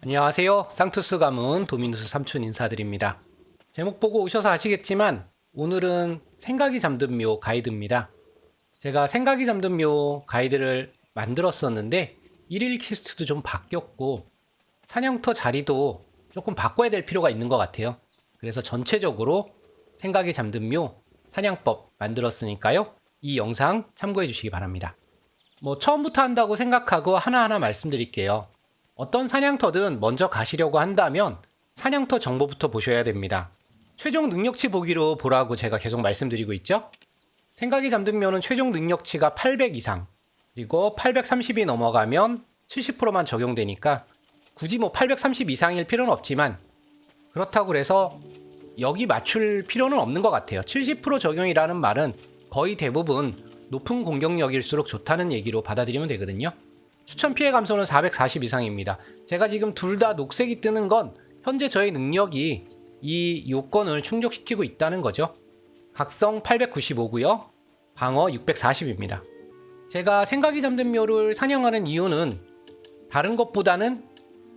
안녕하세요. 쌍투스 가문 도미누스 삼촌 인사드립니다. 제목 보고 오셔서 아시겠지만 오늘은 생각이 잠든 묘 가이드입니다. 제가 생각이 잠든 묘 가이드를 만들었었는데 1일 퀘스트도 좀 바뀌었고 사냥터 자리도 조금 바꿔야 될 필요가 있는 것 같아요. 그래서 전체적으로 생각이 잠든 묘 사냥법 만들었으니까요. 이 영상 참고해 주시기 바랍니다. 처음부터 한다고 생각하고 하나하나 말씀드릴게요. 어떤 사냥터든 먼저 가시려고 한다면 사냥터 정보부터 보셔야 됩니다. 최종 능력치 보기로 보라고 제가 계속 말씀드리고 있죠. 생각이 잠든 묘는 최종 능력치가 800 이상, 그리고 830이 넘어가면 70%만 적용되니까 굳이 830 이상일 필요는 없지만 그렇다고 해서 여기 맞출 필요는 없는 것 같아요. 70% 적용이라는 말은 거의 대부분 높은 공격력일수록 좋다는 얘기로 받아들이면 되거든요. 추천 피해 감소는 440 이상입니다. 제가 지금 둘 다 녹색이 뜨는 건 현재 저의 능력이 이 요건을 충족시키고 있다는 거죠. 각성 895고요. 방어 640입니다. 제가 생각이 잠든 묘를 사냥하는 이유는 다른 것보다는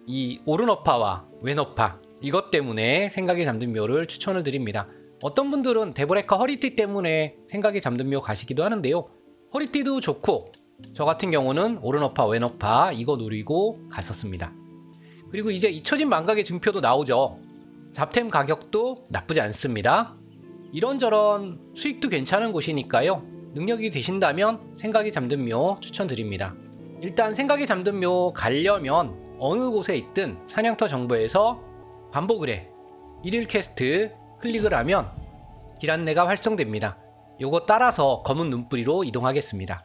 이 오른어파와 왼어파 이것 때문에 생각이 잠든 묘를 추천을 드립니다. 어떤 분들은 데브레카 허리띠 때문에 생각이 잠든 묘 가시기도 하는데요. 허리띠도 좋고 저 같은 경우는 오른어파 왼어파 이거 노리고 갔었습니다. 그리고 이제 잊혀진 망각의 증표도 나오죠. 잡템 가격도 나쁘지 않습니다. 이런저런 수익도 괜찮은 곳이니까요. 능력이 되신다면 생각이 잠든 묘 추천드립니다. 일단 생각이 잠든 묘 가려면 어느 곳에 있든 사냥터 정보에서 반복 의뢰 1일 퀘스트 클릭을 하면 길 안내가 활성됩니다. 요거 따라서 검은 눈뿌리로 이동하겠습니다.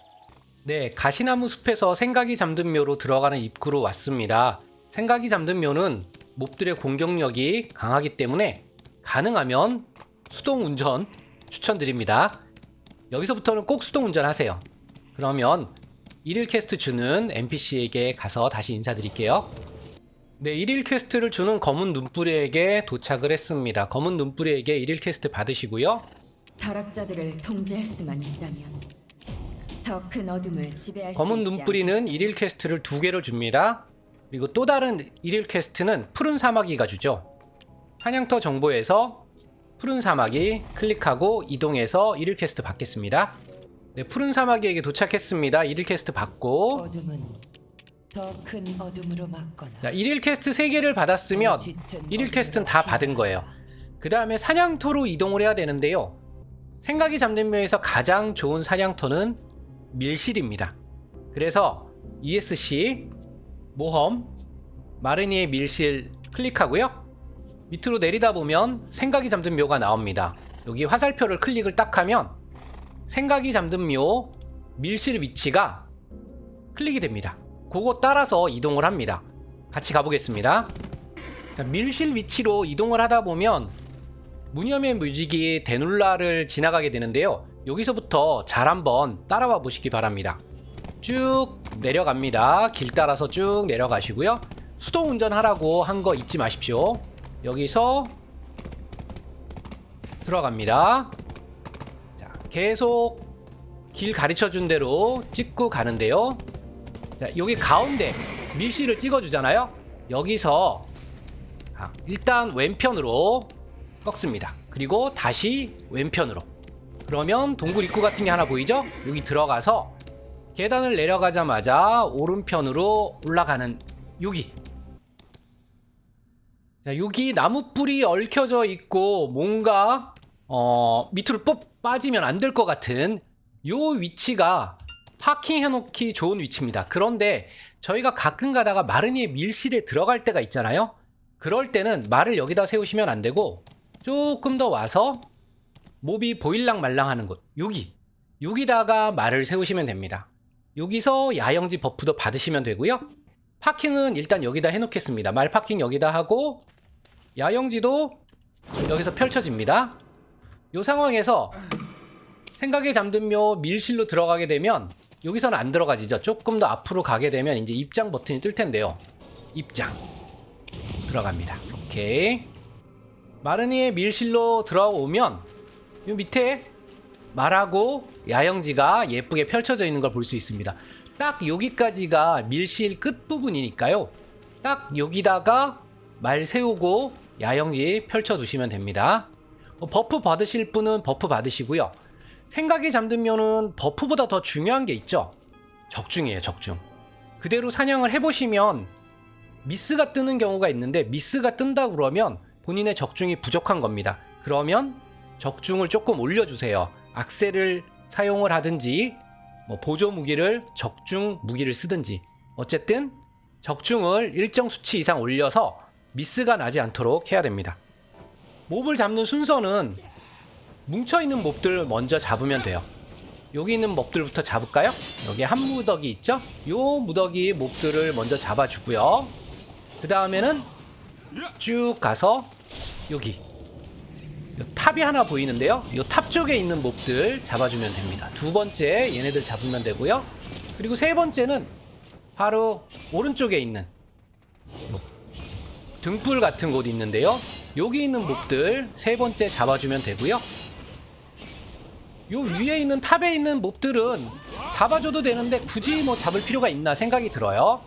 네, 가시나무 숲에서 생각이 잠든 묘로 들어가는 입구로 왔습니다. 생각이 잠든 묘는 몹들의 공격력이 강하기 때문에 가능하면 수동 운전 추천드립니다. 여기서부터는 꼭 수동 운전하세요. 그러면 1일 퀘스트 주는 NPC에게 가서 다시 인사드릴게요. 네, 1일 퀘스트를 주는 검은 눈뿌리에게 도착을 했습니다. 검은 눈뿌리에게 1일 퀘스트 받으시고요. 타락자들을 통제할 수만 있다면 더 큰 어둠을 지배할 수 검은 있지 눈뿌리는 않겠어. 1일 퀘스트를 2개를 줍니다. 그리고 또 다른 1일 퀘스트는 푸른 사마귀가 주죠. 사냥터 정보에서 푸른 사마귀 클릭하고 이동해서 1일 퀘스트 받겠습니다. 네, 푸른 사마귀에게 도착했습니다. 1일 퀘스트 받고 어둠은 더 큰 어둠으로 막거나. 자, 1일 퀘스트 3개를 받았으면 1일 퀘스트는 다 받은 거예요. 그 다음에 사냥터로 이동을 해야 되는데요. 생각이 잠든 묘에서 가장 좋은 사냥터는 밀실입니다. 그래서 ESC 모험 마르니의 밀실 클릭하고요. 밑으로 내리다 보면 생각이 잠든 묘가 나옵니다. 여기 화살표를 클릭을 딱 하면 생각이 잠든 묘 밀실 위치가 클릭이 됩니다. 그거 따라서 이동을 합니다. 같이 가보겠습니다. 자, 밀실 위치로 이동을 하다 보면 무념의 뮤직이 데눌라를 지나가게 되는데요. 여기서부터 잘 한번 따라와 보시기 바랍니다. 쭉 내려갑니다. 길 따라서 쭉 내려가시고요. 수동 운전하라고 한 거 잊지 마십시오. 여기서 들어갑니다. 자, 계속 길 가르쳐 준 대로 찍고 가는데요. 자, 여기 가운데 밀실을 찍어 주잖아요. 여기서 일단 왼편으로 꺾습니다. 그리고 다시 왼편으로. 그러면 동굴 입구 같은 게 하나 보이죠? 여기 들어가서 계단을 내려가자마자 오른편으로 올라가는 여기. 자, 여기 나무뿔이 얽혀져 있고 뭔가 밑으로 빠지면 안 될 것 같은 요 위치가 파킹 해놓기 좋은 위치입니다. 그런데 저희가 가끔 가다가 마르니의 밀실에 들어갈 때가 있잖아요. 그럴 때는 말을 여기다 세우시면 안 되고 조금 더 와서 몹이 보일랑 말랑하는 곳 여기다가 말을 세우시면 됩니다. 여기서 야영지 버프도 받으시면 되고요. 파킹은 일단 여기다 해놓겠습니다. 말 파킹 여기다 하고 야영지도 여기서 펼쳐집니다. 이 상황에서 생각에 잠든 묘 밀실로 들어가게 되면 여기서는 안 들어가지죠. 조금 더 앞으로 가게 되면 이제 입장 버튼이 뜰 텐데요. 입장 들어갑니다. 오케이. 마르니의 밀실로 들어오면 이 밑에 말하고 야영지가 예쁘게 펼쳐져 있는 걸 볼 수 있습니다. 딱 여기까지가 밀실 끝부분이니까요. 딱 여기다가 말 세우고 야영지 펼쳐두시면 됩니다. 버프 받으실 분은 버프 받으시고요. 생각이 잠들면은 버프보다 더 중요한 게 있죠. 적중이에요, 적중. 그대로 사냥을 해보시면 미스가 뜨는 경우가 있는데, 미스가 뜬다 그러면 본인의 적중이 부족한 겁니다. 그러면 적중을 조금 올려주세요. 악셀을 사용을 하든지 보조 무기를 적중 무기를 쓰든지, 어쨌든 적중을 일정 수치 이상 올려서 미스가 나지 않도록 해야 됩니다. 몹을 잡는 순서는 뭉쳐있는 몹들 먼저 잡으면 돼요. 여기 있는 몹들부터 잡을까요? 여기 한 무더기 있죠? 요 무더기 몹들을 먼저 잡아주고요. 그 다음에는 쭉 가서 여기 요 탑이 하나 보이는데요. 요 탑 쪽에 있는 몹들 잡아주면 됩니다. 두 번째 얘네들 잡으면 되고요. 그리고 세 번째는 바로 오른쪽에 있는 등불 같은 곳 있는데요. 여기 있는 몹들 세 번째 잡아주면 되고요. 요 위에 있는 탑에 있는 몹들은 잡아줘도 되는데 굳이 잡을 필요가 있나 생각이 들어요.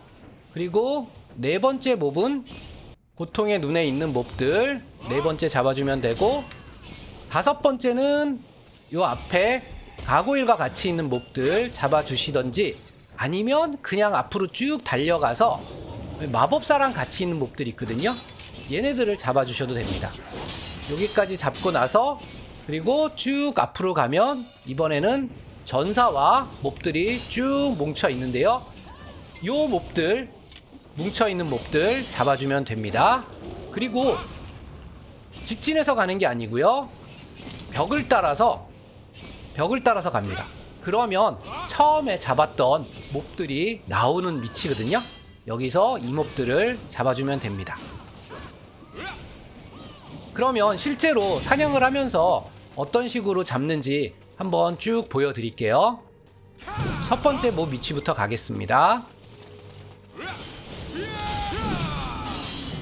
그리고 네 번째 몹은 고통의 눈에 있는 몹들 네 번째 잡아주면 되고, 다섯 번째는 요 앞에 가고일과 같이 있는 몹들 잡아주시던지, 아니면 그냥 앞으로 쭉 달려가서 마법사랑 같이 있는 몹들이 있거든요. 얘네들을 잡아주셔도 됩니다. 여기까지 잡고 나서 그리고 쭉 앞으로 가면 이번에는 전사와 몹들이 쭉 뭉쳐 있는데요. 요 몹들, 뭉쳐 있는 몹들 잡아주면 됩니다. 그리고 직진해서 가는 게 아니고요. 벽을 따라서 갑니다. 그러면 처음에 잡았던 몹들이 나오는 위치거든요. 여기서 이 몹들을 잡아주면 됩니다. 그러면 실제로 사냥을 하면서 어떤 식으로 잡는지 한번 쭉 보여드릴게요. 첫 번째 몹 위치부터 가겠습니다.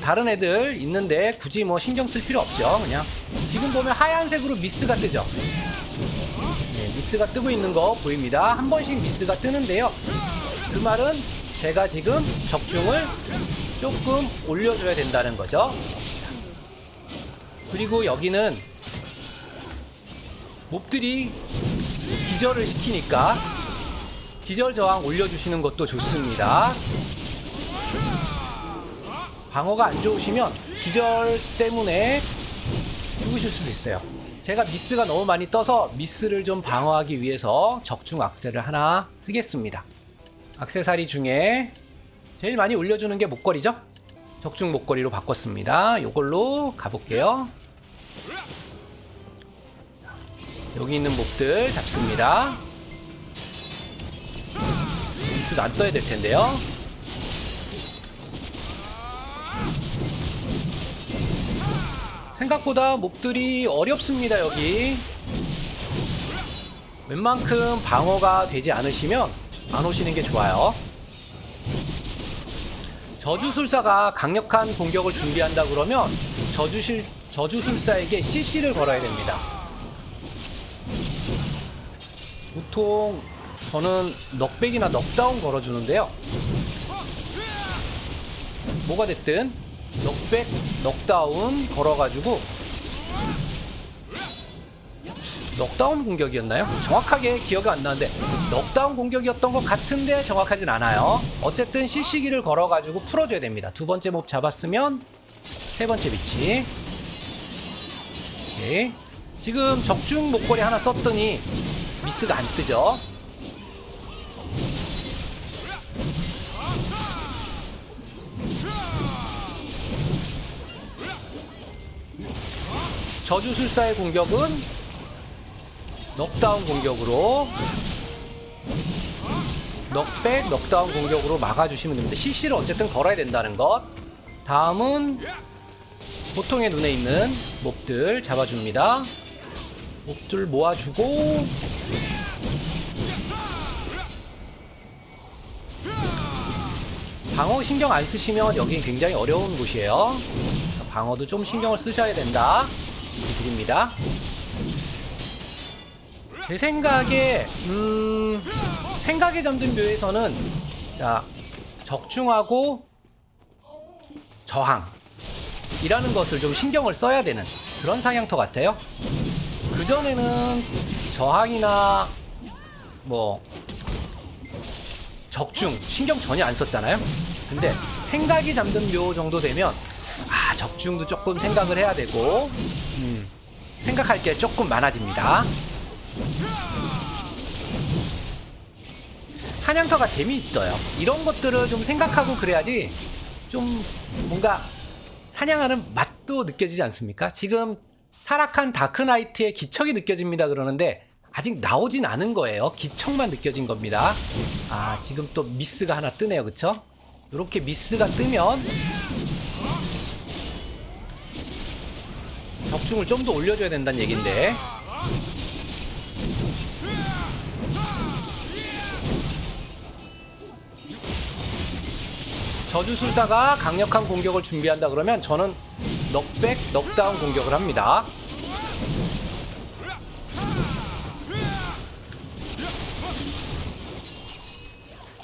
다른 애들 있는데 굳이 신경 쓸 필요 없죠. 그냥 지금 보면 하얀색으로 미스가 뜨죠. 네, 미스가 뜨고 있는 거 보입니다. 한 번씩 미스가 뜨는데요. 그 말은 제가 지금 적중을 조금 올려줘야 된다는 거죠. 그리고 여기는 몹들이 기절을 시키니까 기절 저항 올려주시는 것도 좋습니다. 방어가 안 좋으시면 기절 때문에 죽으실 수도 있어요. 제가 미스가 너무 많이 떠서 미스를 좀 방어하기 위해서 적중 악세를 하나 쓰겠습니다. 악세사리 중에 제일 많이 올려주는 게 목걸이죠? 적중 목걸이로 바꿨습니다. 요걸로 가볼게요. 여기 있는 몹들 잡습니다. 미스가 안 떠야 될 텐데요. 생각보다 몹들이 어렵습니다. 여기 웬만큼 방어가 되지 않으시면 안 오시는 게 좋아요. 저주술사가 강력한 공격을 준비한다 그러면 저주술사에게 CC를 걸어야 됩니다. 보통 저는 넉백이나 넉다운 걸어주는데요. 뭐가 됐든 넉백, 넉다운 걸어가지고 넉다운 공격이었나요? 정확하게 기억이 안 나는데 넉다운 공격이었던 것 같은데 정확하진 않아요. 어쨌든 CC기를 걸어가지고 풀어줘야 됩니다. 두 번째 몹 잡았으면 세 번째 위치. 오케이. 지금 적중 목걸이 하나 썼더니 미스가 안 뜨죠. 저주술사의 공격은 넉다운 공격으로, 넉백, 넉다운 공격으로 막아주시면 됩니다. CC를 어쨌든 걸어야 된다는 것. 다음은 보통의 눈에 있는 몹들 잡아줍니다. 몹들 모아주고 방어 신경 안 쓰시면 여기 굉장히 어려운 곳이에요. 그래서 방어도 좀 신경을 쓰셔야 된다 드립니다. 제 생각에 생각에 잠든 묘에서는 자 적중하고 저항이라는 것을 좀 신경을 써야 되는 그런 사냥터 같아요. 그전에는 저항이나 뭐 적중 신경 전혀 안 썼잖아요. 근데 생각이 잠든 묘 정도 되면 적중도 조금 생각을 해야 되고 생각할 게 조금 많아집니다. 사냥터가 재미있어요. 이런 것들을 좀 생각하고 그래야지 좀 뭔가 사냥하는 맛도 느껴지지 않습니까? 지금 타락한 다크나이트의 기척이 느껴집니다 그러는데 아직 나오진 않은 거예요. 기척만 느껴진 겁니다. 지금 또 미스가 하나 뜨네요. 그쵸? 이렇게 미스가 뜨면 적중을 좀 더 올려줘야 된다는 얘긴데 저주술사가 강력한 공격을 준비한다 그러면 저는 넉백, 넉다운 공격을 합니다.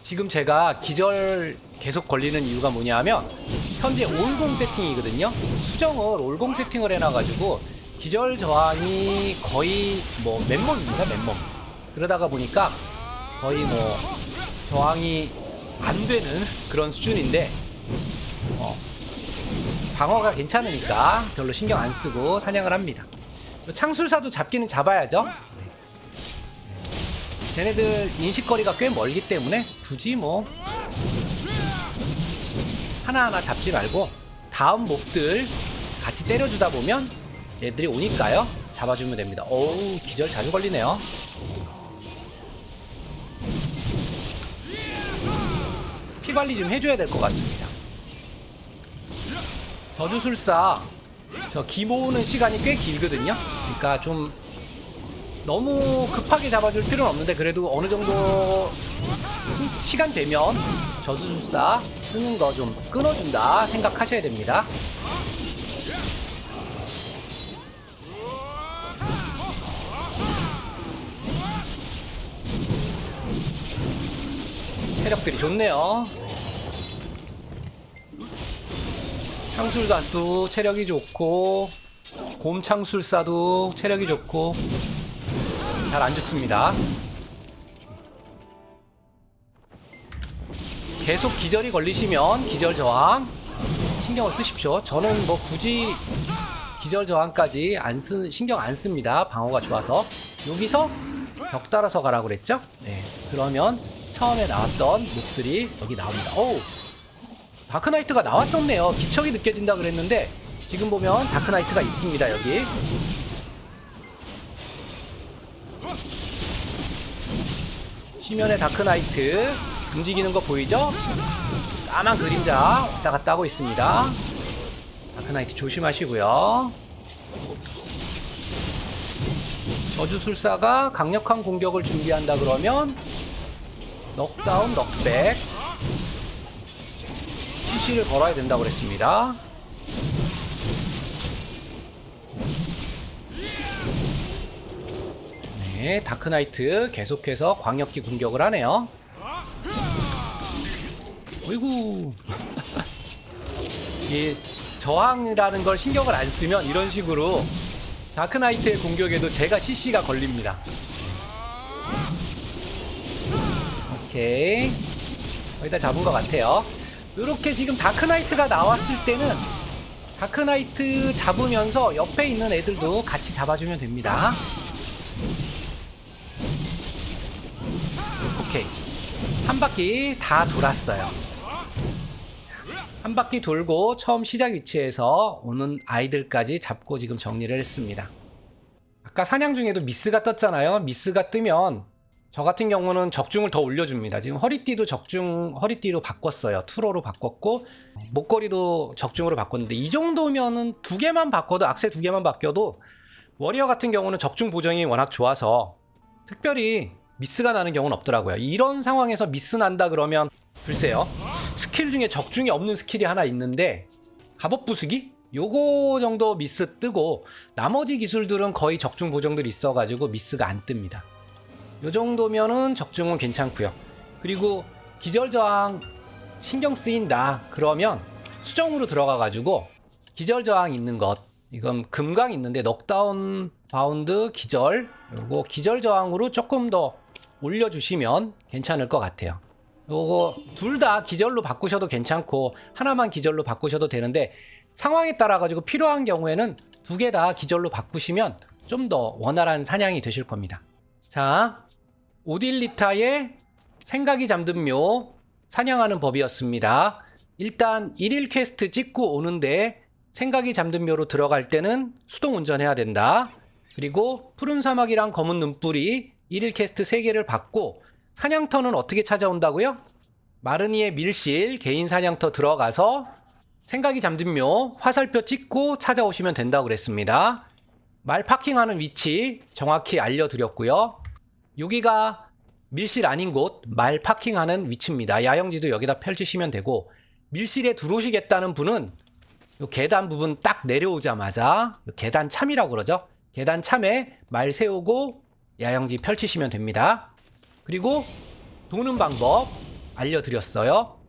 지금 제가 기절 계속 걸리는 이유가 뭐냐 하면 현재 올공 세팅이거든요. 수정을 올공 세팅을 해놔가지고 기절 저항이 거의 뭐 맨몸입니다. 맨몸. 그러다가 보니까 거의 뭐 저항이 안 되는 그런 수준인데 방어가 괜찮으니까 별로 신경 안 쓰고 사냥을 합니다. 창술사도 잡기는 잡아야죠. 쟤네들 인식거리가 꽤 멀기 때문에 굳이 뭐 하나하나 잡지 말고 다음 몹들 같이 때려주다 보면 얘들이 오니까요. 잡아주면 됩니다. 어우, 기절 자주 걸리네요. 피 관리 좀 해줘야 될 것 같습니다. 저주술사 저 기 모으는 시간이 꽤 길거든요. 그러니까 좀 너무 급하게 잡아줄 필요는 없는데 그래도 어느 정도 시간 되면 저주술사 쓰는 거 좀 끊어준다 생각하셔야 됩니다. 체력들이 좋네요. 창술사도 체력이 좋고 곰창술사도 체력이 좋고 잘 안 죽습니다. 계속 기절이 걸리시면 기절 저항 신경을 쓰십시오. 저는 뭐 굳이 기절 저항까지 신경 안 씁니다. 방어가 좋아서. 여기서 벽 따라서 가라고 그랬죠? 네. 그러면 처음에 나왔던 몹들이 여기 나옵니다. 오우! 다크나이트가 나왔었네요. 기척이 느껴진다 그랬는데 지금 보면 다크나이트가 있습니다. 여기. 시면의 다크나이트 움직이는 거 보이죠? 까만 그림자 왔다 갔다 하고 있습니다. 다크나이트 조심하시고요. 저주술사가 강력한 공격을 준비한다 그러면 넉다운, 넉백 CC를 걸어야 된다고 그랬습니다. 네, 다크나이트 계속해서 광역기 공격을 하네요. 어이구. 이 저항이라는 걸 신경을 안 쓰면 이런 식으로 다크나이트의 공격에도 제가 CC가 걸립니다. 오케이. 거의 다 잡은 것 같아요. 이렇게 지금 다크나이트가 나왔을 때는 다크나이트 잡으면서 옆에 있는 애들도 같이 잡아주면 됩니다. 오케이. 한 바퀴 다 돌았어요. 한 바퀴 돌고 처음 시작 위치에서 오는 아이들까지 잡고 지금 정리를 했습니다. 아까 사냥 중에도 미스가 떴잖아요. 미스가 뜨면 저 같은 경우는 적중을 더 올려줍니다. 지금 허리띠도 허리띠로 바꿨어요. 투로로 바꿨고 목걸이도 적중으로 바꿨는데 이 정도면은 두 개만 바꿔도 악세 두 개만 바뀌어도 워리어 같은 경우는 적중 보정이 워낙 좋아서 특별히 미스가 나는 경우는 없더라고요. 이런 상황에서 미스 난다 그러면 글쎄요. 스킬 중에 적중이 없는 스킬이 하나 있는데 갑옷 부수기? 요거 정도 미스 뜨고 나머지 기술들은 거의 적중 보정들이 있어가지고 미스가 안 뜹니다. 요 정도면은 적중은 괜찮고요. 그리고 기절 저항 신경 쓰인다 그러면 수정으로 들어가가지고 기절 저항 있는 것, 이건 금강 있는데 넉다운 바운드 기절, 요거 기절 저항으로 조금 더 올려주시면 괜찮을 것 같아요. 요거 둘 다 기절로 바꾸셔도 괜찮고 하나만 기절로 바꾸셔도 되는데 상황에 따라 가지고 필요한 경우에는 두 개 다 기절로 바꾸시면 좀 더 원활한 사냥이 되실 겁니다. 자, 오딜리타의 생각이 잠든 묘 사냥하는 법이었습니다. 일단 1일 퀘스트 찍고 오는데 생각이 잠든 묘로 들어갈 때는 수동 운전해야 된다. 그리고 푸른 사막이랑 검은 눈뿌리 1일 퀘스트 3개를 받고 사냥터는 어떻게 찾아온다고요? 마르니의 밀실 개인 사냥터 들어가서 생각이 잠든 묘 화살표 찍고 찾아오시면 된다고 그랬습니다. 말 파킹하는 위치 정확히 알려드렸고요. 여기가 밀실 아닌 곳 말 파킹하는 위치입니다. 야영지도 여기다 펼치시면 되고 밀실에 들어오시겠다는 분은 요 계단 부분 딱 내려오자마자 계단 참이라고 그러죠. 계단 참에 말 세우고 야영지 펼치시면 됩니다. 그리고 도는 방법 알려드렸어요.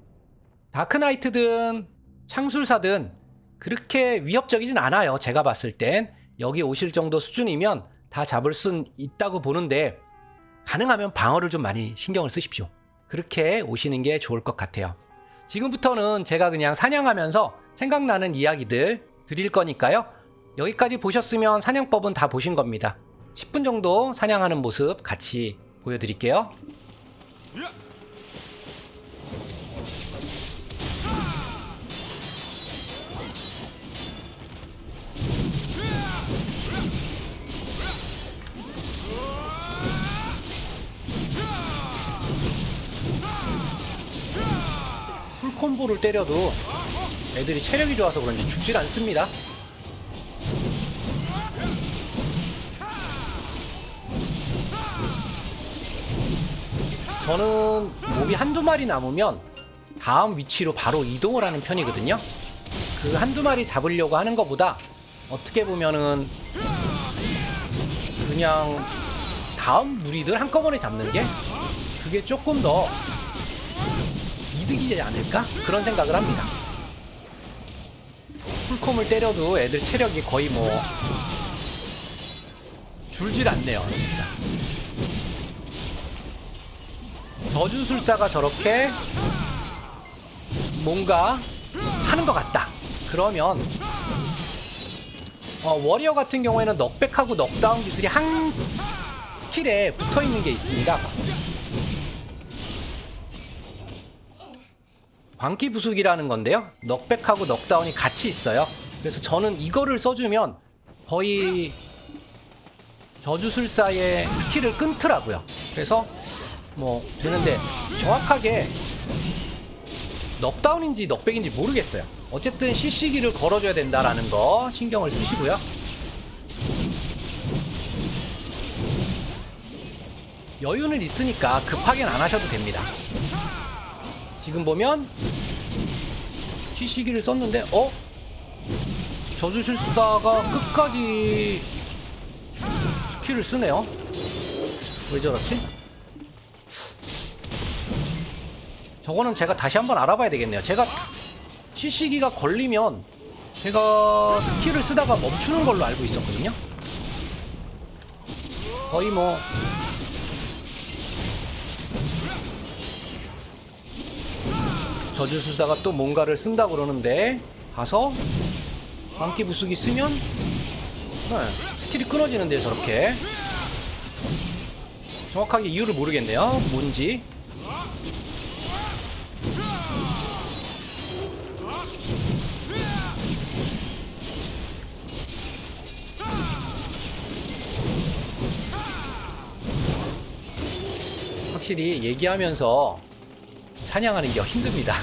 다크나이트든 창술사든 그렇게 위협적이진 않아요. 제가 봤을 땐 여기 오실 정도 수준이면 다 잡을 순 있다고 보는데 가능하면 방어를 좀 많이 신경을 쓰십시오. 그렇게 오시는 게 좋을 것 같아요. 지금부터는 제가 그냥 사냥하면서 생각나는 이야기들 드릴 거니까요. 여기까지 보셨으면 사냥법은 다 보신 겁니다. 10분 정도 사냥하는 모습 같이 보여드릴게요. 풀콤보를 때려도 애들이 체력이 좋아서 그런지 죽질 않습니다. 저는 몹이 한두 마리 남으면 다음 위치로 바로 이동을 하는 편이거든요. 그 한두 마리 잡으려고 하는 것보다 어떻게 보면은 그냥 다음 무리들 한꺼번에 잡는 게 그게 조금 더 이득이지 않을까? 그런 생각을 합니다. 풀콤을 때려도 애들 체력이 거의 뭐 줄질 않네요, 진짜. 저주술사가 저렇게 뭔가 하는 것 같다. 그러면 워리어 같은 경우에는 넉백하고 넉다운 기술이 한 스킬에 붙어있는 게 있습니다. 광기 부수기라는 건데요. 넉백하고 넉다운이 같이 있어요. 그래서 저는 이거를 써주면 거의 저주술사의 스킬을 끊더라고요. 그래서 뭐 되는데 정확하게 넉다운인지 넉백인지 모르겠어요. 어쨌든 CC기를 걸어줘야 된다라는 거 신경을 쓰시고요. 여유는 있으니까 급하게는 안 하셔도 됩니다. 지금 보면 CC기를 썼는데 저주술사가 끝까지 스킬을 쓰네요. 왜 저렇지? 저거는 제가 다시 한번 알아봐야 되겠네요. 제가 CC기가 걸리면 제가 스킬을 쓰다가 멈추는 걸로 알고 있었거든요. 거의 뭐 저주술사가 또 뭔가를 쓴다고 그러는데 가서 광기 부수기 쓰면 스킬이 끊어지는데요. 저렇게 정확하게 이유를 모르겠네요. 뭔지. 확실히 얘기하면서 사냥하는 게 힘듭니다.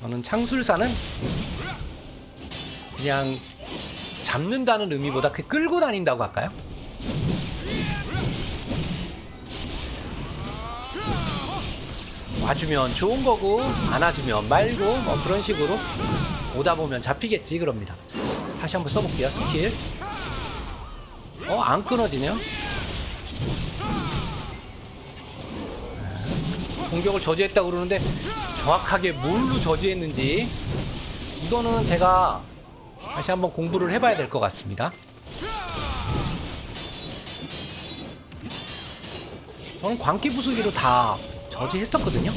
저는 창술사는 그냥 잡는다는 의미보다 그 끌고 다닌다고 할까요? 와주면 좋은 거고 안 와주면 말고 뭐 그런 식으로 오다 보면 잡히겠지 그럽니다. 다시 한번 써볼게요. 스킬. 안 끊어지네요. 공격을 저지했다고 그러는데 정확하게 뭘로 저지했는지 이거는 제가 다시 한번 공부를 해봐야 될 것 같습니다. 저는 광기 부수기로 다 저지했었거든요.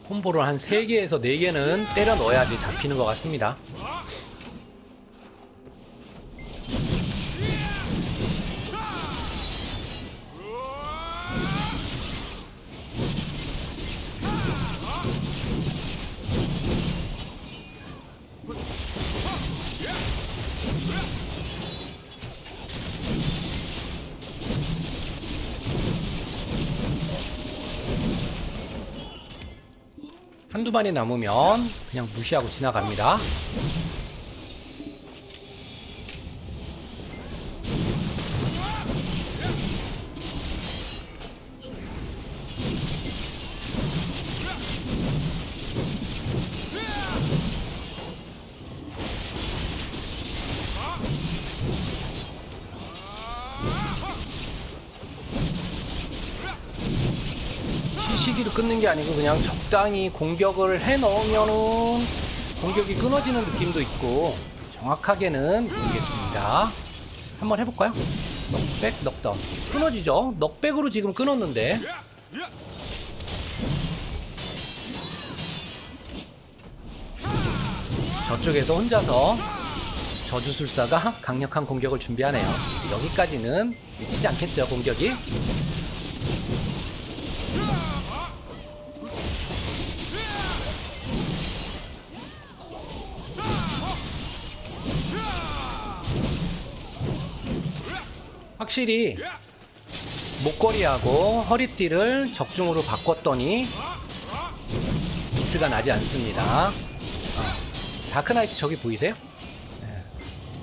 콤보를 한 3개에서 4개는 때려 넣어야지 잡히는 것 같습니다. 한두 마리 남으면 그냥 무시하고 지나갑니다. 시기로 끊는 게 아니고 그냥 적당히 공격을 해 넣으면은 공격이 끊어지는 느낌도 있고 정확하게는 모르겠습니다. 한번 해볼까요? 넉백, 넉다운. 끊어지죠? 넉백으로 지금 끊었는데 저쪽에서 혼자서 저주술사가 강력한 공격을 준비하네요. 여기까지는 미치지 않겠죠, 공격이? 확실히 목걸이하고 허리띠를 적중으로 바꿨더니 미스가 나지 않습니다. 다크나이트 저기 보이세요? 네.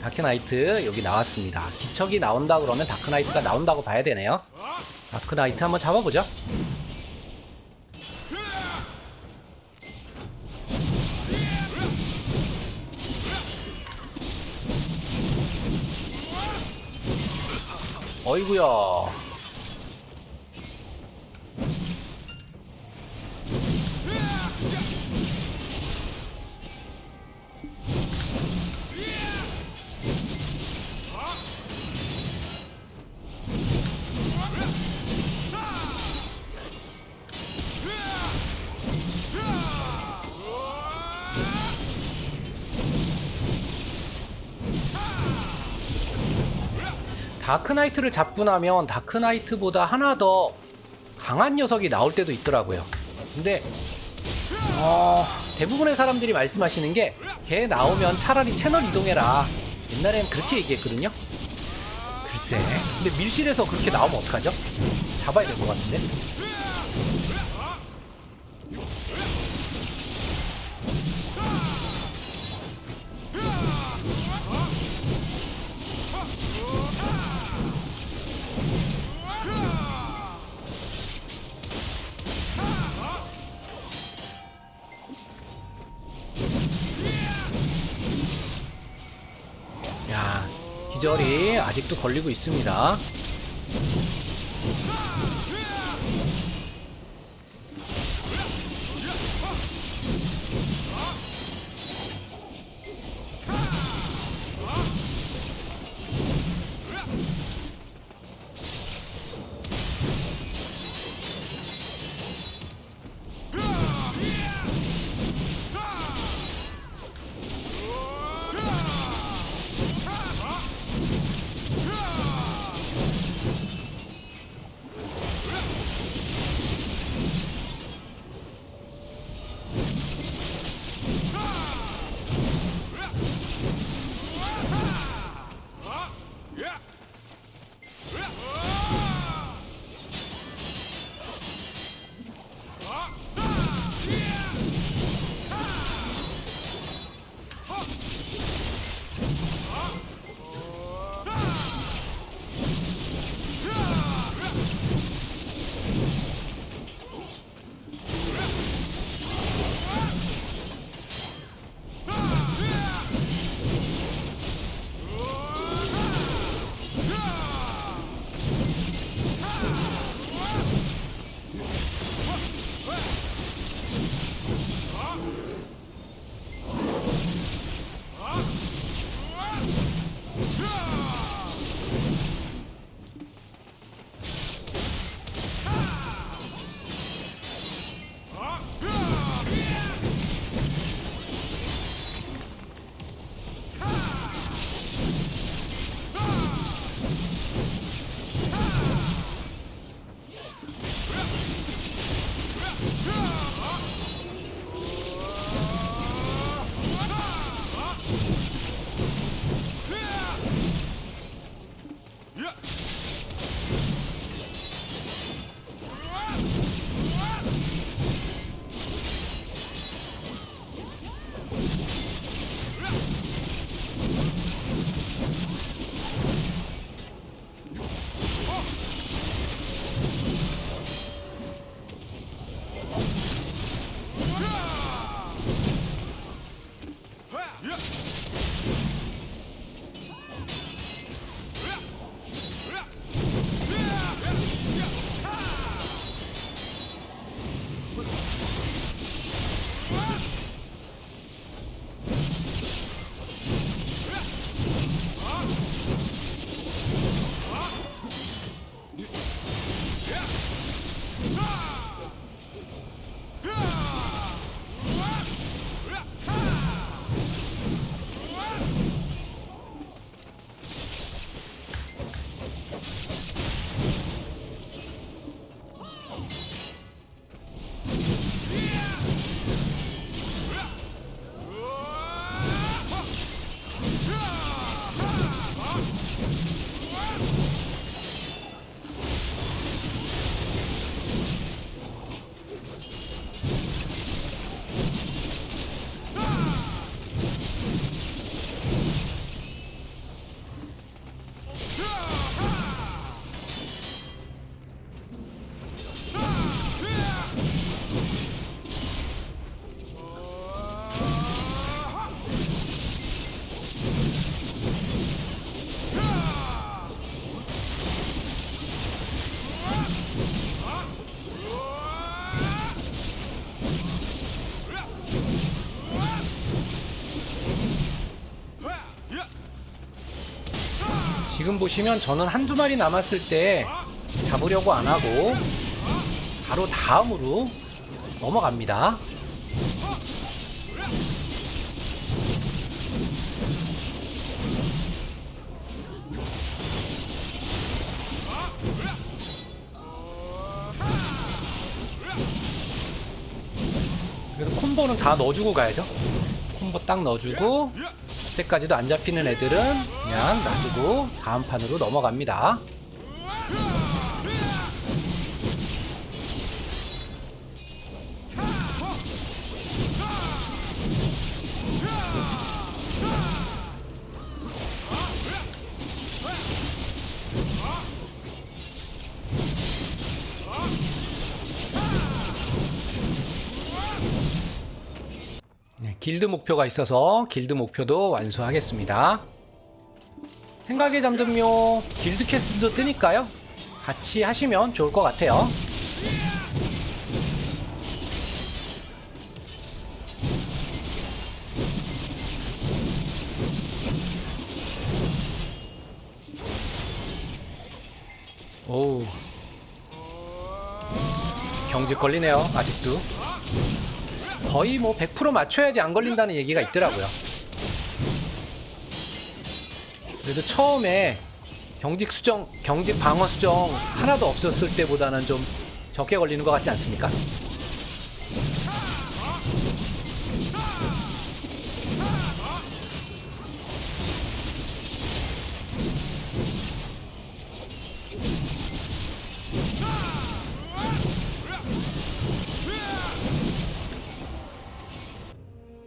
다크나이트 여기 나왔습니다. 기척이 나온다 그러면 다크나이트가 나온다고 봐야 되네요. 다크나이트 한번 잡아보죠. 어이구야. 다크나이트를 잡고 나면 다크나이트보다 하나 더 강한 녀석이 나올 때도 있더라고요. 근데 대부분의 사람들이 말씀하시는 게 걔 나오면 차라리 채널 이동해라. 옛날엔 그렇게 얘기했거든요. 글쎄, 근데 밀실에서 그렇게 나오면 어떡하죠? 잡아야 될 것 같은데. 야, 기절이 아직도 걸리고 있습니다. 지금 보시면 저는 한두 마리 남았을 때 잡으려고 안 하고 바로 다음으로 넘어갑니다. 그래서 콤보는 다 넣어주고 가야죠. 콤보 딱 넣어주고 그때까지도 안 잡히는 애들은 그냥 놔두고 다음 판으로 넘어갑니다. 길드 목표가 있어서 길드 목표도 완수하겠습니다. 생각에 잠든 묘 길드 퀘스트도 뜨니까요. 같이 하시면 좋을 것 같아요. 오우, 경직 걸리네요. 아직도 거의 뭐 100% 맞춰야지 안 걸린다는 얘기가 있더라고요. 그래도 처음에 경직 수정, 경직 방어 수정 하나도 없었을 때보다는 좀 적게 걸리는 것 같지 않습니까?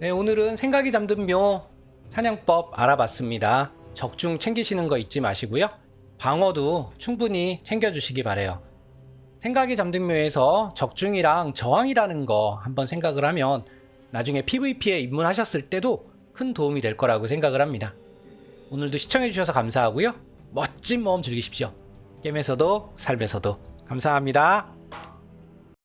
네, 오늘은 생각이 잠든 묘 사냥법 알아봤습니다. 적중 챙기시는 거 잊지 마시고요. 방어도 충분히 챙겨주시기 바래요. 생각이 잠든 묘에서 적중이랑 저항이라는 거 한번 생각을 하면 나중에 PVP에 입문하셨을 때도 큰 도움이 될 거라고 생각을 합니다. 오늘도 시청해주셔서 감사하고요. 멋진 모험 즐기십시오. 게임에서도 삶에서도 감사합니다.